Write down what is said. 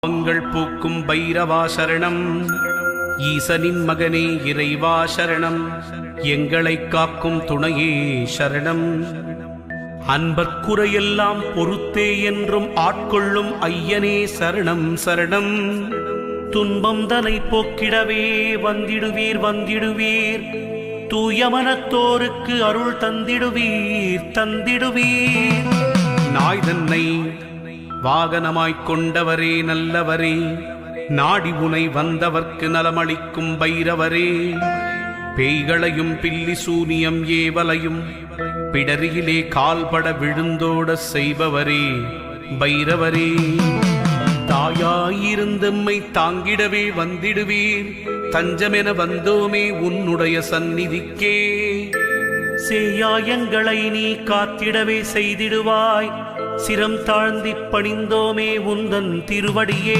பாவங்கள் போக்கும் பைரவா சரணம். ஈசனின் மகனே இறைவா சரணம். எங்களை காக்கும் துணையே சரணம். அன்பர்க்குறையெல்லாம் பொறுத்தே என்றும் ஆட்கொள்ளும் ஐயனே சரணம் சரணம். துன்பம் தனை போக்கிடவே வந்திடுவீர் வந்திடுவீர். தூயமனத்தோருக்கு அருள் தந்திடுவீர் தந்திடுவீர். நாய் தன்னை வாகனமாய்க் கொண்டவரே நல்லவரே, நாடி உனை வந்தவர்க்கு நலமளிக்கும் பைரவரே. பேய்களையும் பில்லி சூனியம் ஏவலையும் பிடரியிலே கால்பட விழுந்தோட செய்பவரே பைரவரே. தாயாயிருந்தம்மை தாங்கிடவே வந்திடுவீர். தஞ்சமென வந்தோமே உன்னுடைய சந்நிதிக்கே. சேயாயங்களை நீ காத்திடவே செய்திடுவாய். சிரம் தாழ்ந்திப் பணிந்தோமே உந்தன் திருவடியே.